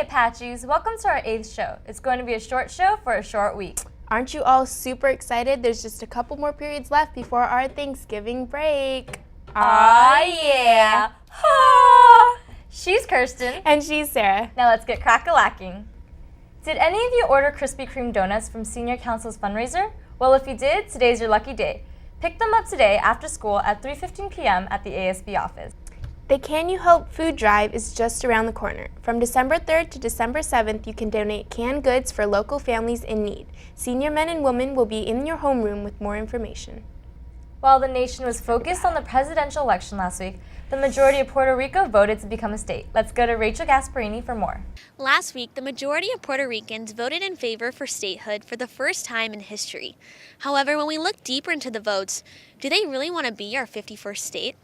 Apaches, welcome to our 8th show. It's going to be a short show for a short week. Aren't you all super excited? There's just a couple more periods left before our Thanksgiving break. Aw, yeah. Ha! She's Kirsten. And she's Sarah. Now let's get crack-a-lacking. Did any of you order Krispy Kreme donuts from Senior Council's fundraiser? Well, if you did, today's your lucky day. Pick them up today after school at 3:15 p.m. at the ASB office. The Can You Help food drive is just around the corner. From December 3rd to December 7th, you can donate canned goods for local families in need. Senior men and women will be in your homeroom with more information. While the nation was focused on the presidential election last week, the majority of Puerto Rico voted to become a state. Let's go to Rachel Gasparini for more. Last week, the majority of Puerto Ricans voted in favor for statehood for the first time in history. However, when we look deeper into the votes, do they really want to be our 51st state?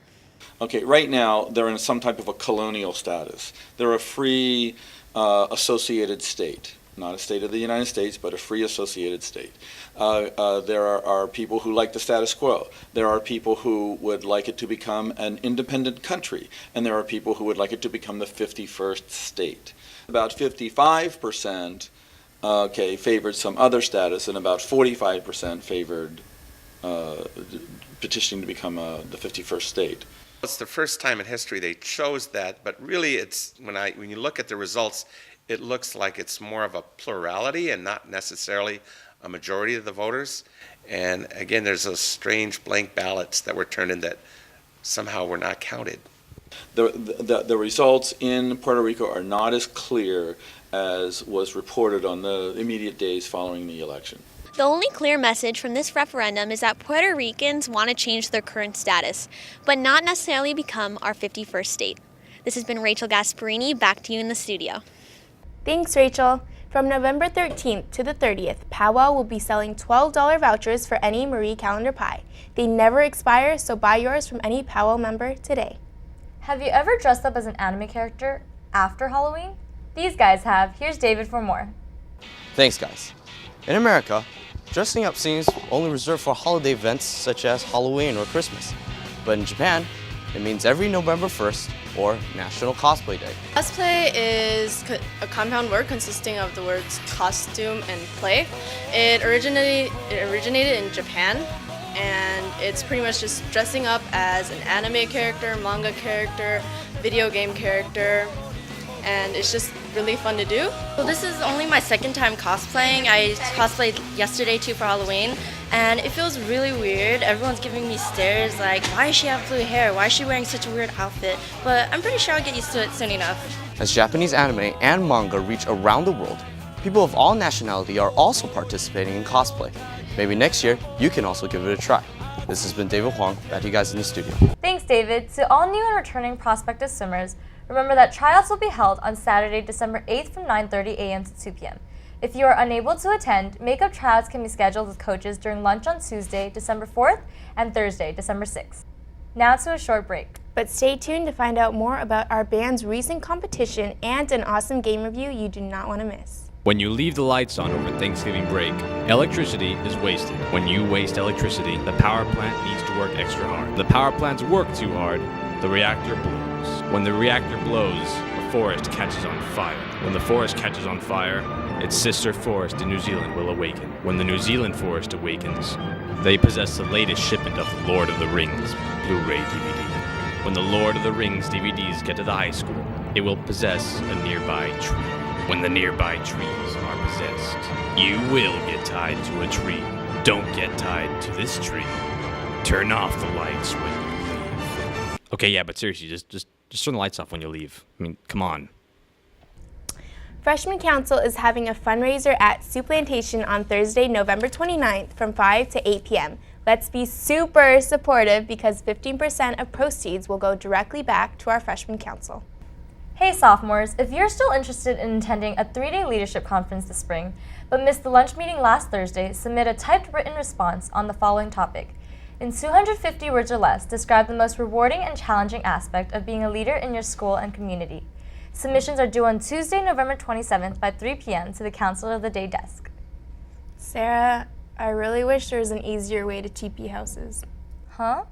Okay, right now they're in some type of a colonial status. They're a free associated state. Not a state of the United States, but a free associated state. There are people who like the status quo. There are people who would like it to become an independent country. And there are people who would like it to become the 51st state. About 55% favored some other status, and about 45% favored petitioning to become the 51st state. It's the first time in history they chose that, but really it's when you look at the results, it looks like it's more of a plurality and not necessarily a majority of the voters. And again, there's those strange blank ballots that were turned in that somehow were not counted. The results in Puerto Rico are not as clear as was reported on the immediate days following the election. The only clear message from this referendum is that Puerto Ricans want to change their current status, but not necessarily become our 51st state. This has been Rachel Gasparini, back to you in the studio. Thanks, Rachel. From November 13th to the 30th, Powwow will be selling $12 vouchers for any Marie Calendar pie. They never expire, so buy yours from any Powwow member today. Have you ever dressed up as an anime character after Halloween? These guys have. Here's David for more. Thanks, guys. In America, dressing up seems only reserved for holiday events such as Halloween or Christmas. But in Japan, it means every November 1st or National Cosplay Day. Cosplay is a compound word consisting of the words costume and play. It originated in Japan, and it's pretty much just dressing up as an anime character, manga character, video game character, and it's just really fun to do. So this is only my second time cosplaying. I cosplayed yesterday too for Halloween, and it feels really weird. Everyone's giving me stares like, why does she have blue hair? Why is she wearing such a weird outfit? But I'm pretty sure I'll get used to it soon enough. As Japanese anime and manga reach around the world, people of all nationality are also participating in cosplay. Maybe next year, you can also give it a try. This has been David Huang, back to you guys in the studio. Thanks, David. To all new and returning prospective swimmers, remember that tryouts will be held on Saturday, December 8th from 9:30 a.m. to 2 p.m. If you are unable to attend, makeup tryouts can be scheduled with coaches during lunch on Tuesday, December 4th and Thursday, December 6th. Now to a short break. But stay tuned to find out more about our band's recent competition and an awesome game review you do not want to miss. When you leave the lights on over Thanksgiving break, electricity is wasted. When you waste electricity, the power plant needs to work extra hard. The power plants work too hard, the reactor blows. When the reactor blows, the forest catches on fire. When the forest catches on fire, its sister forest in New Zealand will awaken. When the New Zealand forest awakens, they possess the latest shipment of the Lord of the Rings Blu-ray DVD. When the Lord of the Rings DVDs get to the high school, it will possess a nearby tree. When the nearby trees are possessed, you will get tied to a tree. Don't get tied to this tree. Turn off the lights when you leave. Okay, yeah, but seriously, just turn the lights off when you leave. I mean, come on. Freshman Council is having a fundraiser at Sioux Plantation on Thursday, November 29th from 5 to 8 p.m. Let's be super supportive because 15% of proceeds will go directly back to our Freshman Council. Hey sophomores, if you're still interested in attending a 3-day leadership conference this spring, but missed the lunch meeting last Thursday, submit a typed written response on the following topic. In 250 words or less, describe the most rewarding and challenging aspect of being a leader in your school and community. Submissions are due on Tuesday, November 27th by 3 p.m. to the Counselor of the Day desk. Sarah, I really wish there was an easier way to TP houses. Huh?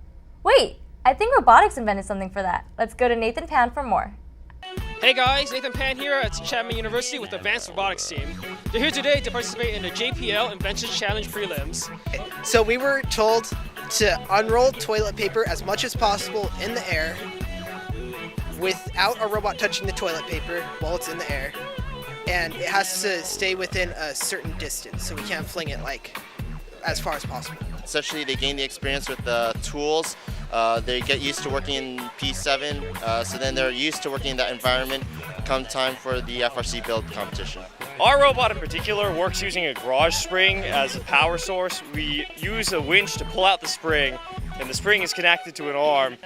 Wait, I think Robotics invented something for that. Let's go to Nathan Pan for more. Hey guys, Nathan Pan here at Chapman University with the Advanced Robotics team. They're here today to participate in the JPL Inventions Challenge prelims. So we were told to unroll toilet paper as much as possible in the air without a robot touching the toilet paper while it's in the air. And it has to stay within a certain distance, so we can't fling it like as far as possible. Essentially, they gain the experience with the tools. They get used to working in P7, so then they're used to working in that environment come time for the FRC build competition. Our robot in particular works using a garage spring as a power source. We use a winch to pull out the spring, and the spring is connected to an arm.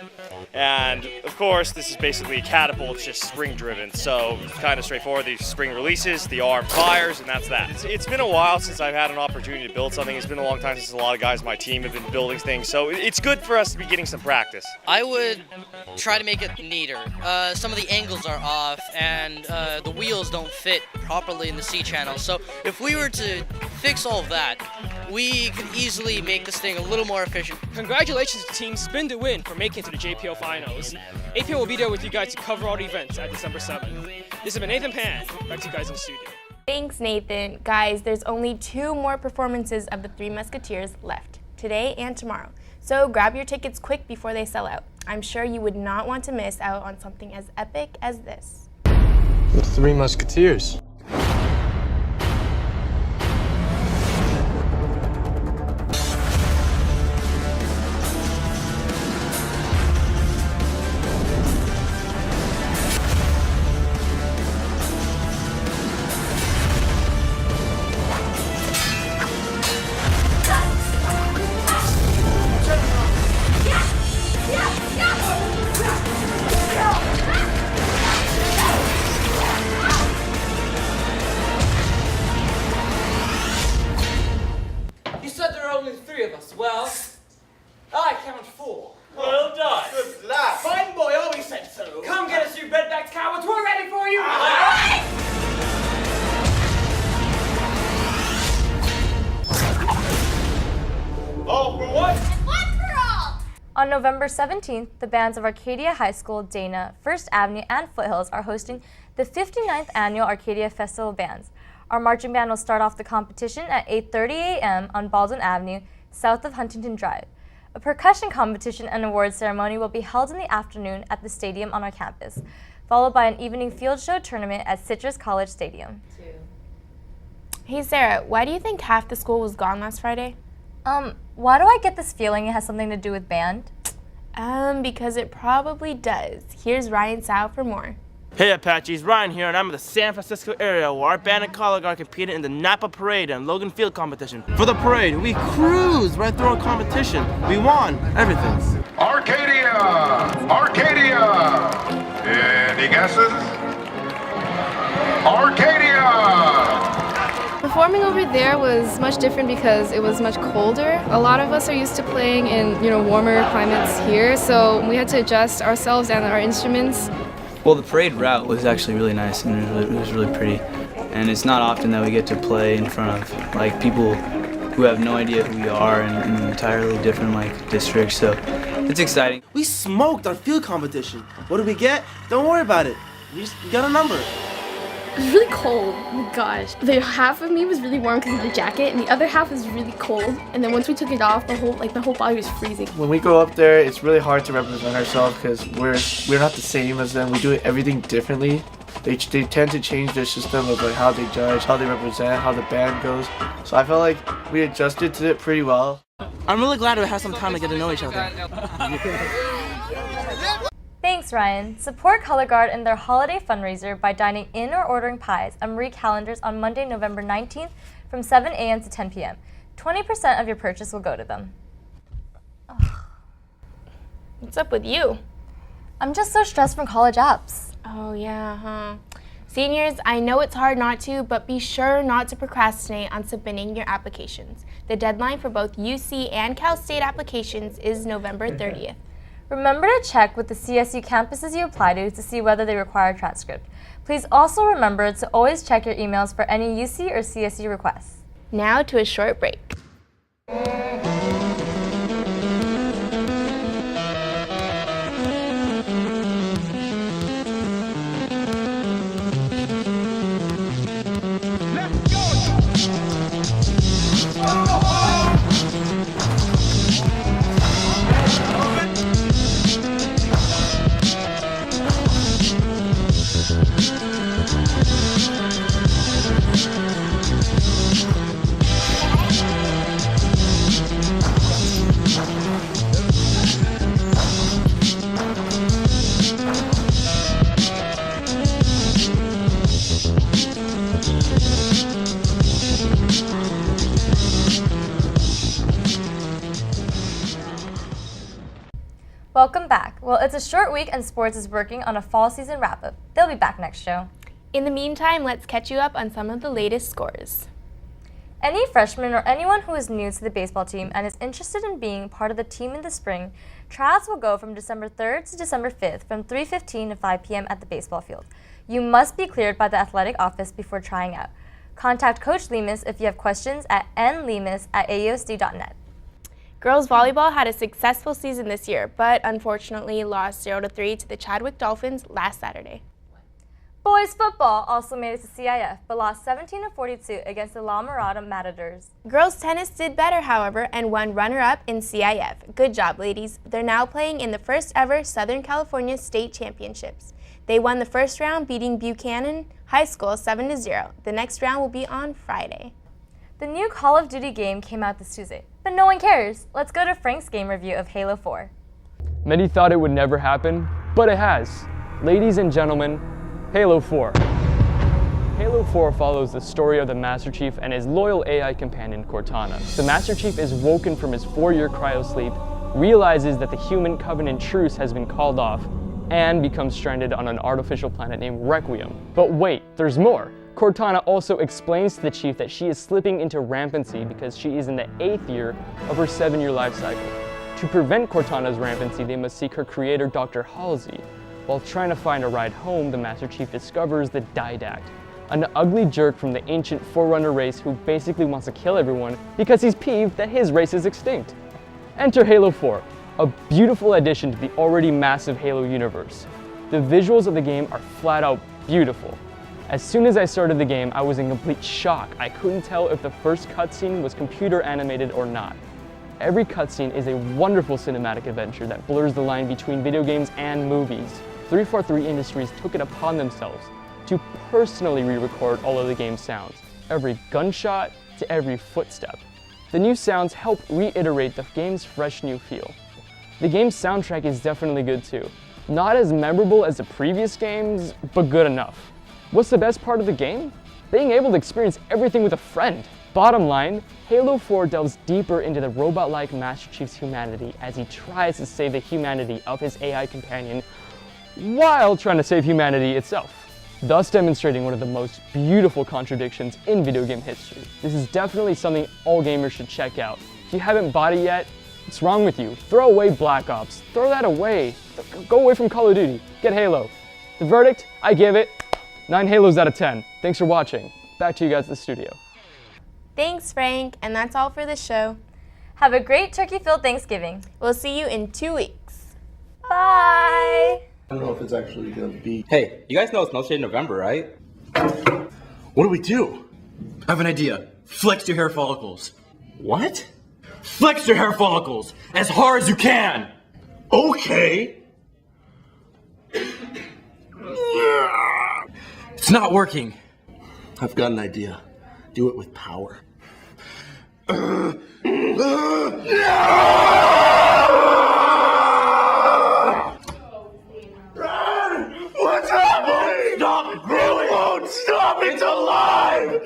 And of course, this is basically a catapult, it's just spring driven. So it's kind of straightforward. The spring releases, the arm fires, and that's that. It's been a while since I've had an opportunity to build something. It's been a long time since a lot of guys on my team have been building things. So it's good for us to be getting some practice. I would try to make it neater. Some of the angles are off and the wheels don't fit properly in the C channel. So if we were to fix all of that, we could easily make this thing a little more efficient. Congratulations to Team Spin to Win for making it to the JPL Finals. APL will be there with you guys to cover all the events at December 7th. This has been Nathan Pan. Back to you guys in the studio. Thanks, Nathan. Guys, there's only 2 more performances of the Three Musketeers left, today and tomorrow. So grab your tickets quick before they sell out. I'm sure you would not want to miss out on something as epic as this. The Three Musketeers. Well, I count 4. Well done. Good lad. Fine boy, always said so. Come get us, you bedback cowards. We're ready for you. All for one. And one for all. On November 17th, the bands of Arcadia High School, Dana, First Avenue, and Foothills are hosting the 59th Annual Arcadia Festival of Bands. Our marching band will start off the competition at 8:30 a.m. on Baldwin Avenue, south of Huntington Drive. A percussion competition and awards ceremony will be held in the afternoon at the stadium on our campus, followed by an evening field show tournament at Citrus College Stadium. Hey Sarah, why do you think half the school was gone last Friday? Why do I get this feeling it has something to do with band? Because it probably does. Here's Ryan Sao for more. Hey Apaches, Ryan here, and I'm in the San Francisco area where our band and color guard competed in the Napa Parade and Logan Field competition. For the parade, we cruised right through our competition. We won everything. Arcadia! Arcadia! Any guesses? Arcadia! Performing over there was much different because it was much colder. A lot of us are used to playing in, warmer climates here, so we had to adjust ourselves and our instruments. Well, the parade route was actually really nice and it was really pretty. And it's not often that we get to play in front of people who have no idea who we are in entirely different districts. So it's exciting. We smoked our field competition. What did we get? Don't worry about it. We got a number. It was really cold. Oh my gosh. The half of me was really warm because of the jacket, and the other half was really cold. And then once we took it off, the whole body was freezing. When we go up there, it's really hard to represent ourselves because we're not the same as them. We do everything differently. They tend to change their system of how they judge, how they represent, how the band goes. So I felt like we adjusted to it pretty well. I'm really glad we had some time to get to know each other. Thanks, Ryan. Support Color Guard in their holiday fundraiser by dining in or ordering pies at Marie Callender's on Monday, November 19th from 7 a.m. to 10 p.m. 20% of your purchase will go to them. Ugh. What's up with you? I'm just so stressed from college apps. Oh yeah, huh? Seniors, I know it's hard not to, but be sure not to procrastinate on submitting your applications. The deadline for both UC and Cal State applications is November 30th. Remember to check with the CSU campuses you apply to see whether they require a transcript. Please also remember to always check your emails for any UC or CSU requests. Now to a short break. Welcome back. Well, it's a short week and sports is working on a fall season wrap-up. They'll be back next show. In the meantime, let's catch you up on some of the latest scores. Any freshman or anyone who is new to the baseball team and is interested in being part of the team in the spring, tryouts will go from December 3rd to December 5th from 3:15 to 5 p.m. at the baseball field. You must be cleared by the athletic office before trying out. Contact Coach Lemus if you have questions at nlemus@aosd.net. Girls volleyball had a successful season this year, but unfortunately lost 0-3 to the Chadwick Dolphins last Saturday. Boys football also made it to CIF, but lost 17-42 against the La Mirada Matadors. Girls tennis did better, however, and won runner-up in CIF. Good job, ladies. They're now playing in the first ever Southern California State Championships. They won the first round, beating Buchanan High School 7-0. The next round will be on Friday. The new Call of Duty game came out this Tuesday, but no one cares. Let's go to Frank's game review of Halo 4. Many thought it would never happen, but it has. Ladies and gentlemen, Halo 4. Halo 4 follows the story of the Master Chief and his loyal AI companion, Cortana. The Master Chief is woken from his 4-year cryosleep, realizes that the human Covenant truce has been called off, and becomes stranded on an artificial planet named Requiem. But wait, there's more! Cortana also explains to the Chief that she is slipping into rampancy because she is in the 8th year of her 7-year life cycle. To prevent Cortana's rampancy, they must seek her creator, Dr. Halsey. While trying to find a ride home, the Master Chief discovers the Didact, an ugly jerk from the ancient Forerunner race who basically wants to kill everyone because he's peeved that his race is extinct. Enter Halo 4, a beautiful addition to the already massive Halo universe. The visuals of the game are flat out beautiful. As soon as I started the game, I was in complete shock. I couldn't tell if the first cutscene was computer animated or not. Every cutscene is a wonderful cinematic adventure that blurs the line between video games and movies. 343 Industries took it upon themselves to personally re-record all of the game's sounds, every gunshot to every footstep. The new sounds help reiterate the game's fresh new feel. The game's soundtrack is definitely good too. Not as memorable as the previous games, but good enough. What's the best part of the game? Being able to experience everything with a friend. Bottom line, Halo 4 delves deeper into the robot-like Master Chief's humanity as he tries to save the humanity of his AI companion while trying to save humanity itself, thus demonstrating one of the most beautiful contradictions in video game history. This is definitely something all gamers should check out. If you haven't bought it yet, what's wrong with you? Throw away Black Ops. Throw that away. Go away from Call of Duty. Get Halo. The verdict? I give it 9 Halos out of 10. Thanks for watching. Back to you guys at the studio. Thanks, Frank, and that's all for the show. Have a great turkey-filled Thanksgiving. We'll see you in 2 weeks. Bye! I don't know if it's actually gonna be. Hey, you guys know it's no shade November, right? What do we do? I have an idea. Flex your hair follicles. What? Flex your hair follicles as hard as you can. Okay. It's not working. I've got an idea. Do it with power. What's happening? Stop growing! Stop! It's alive!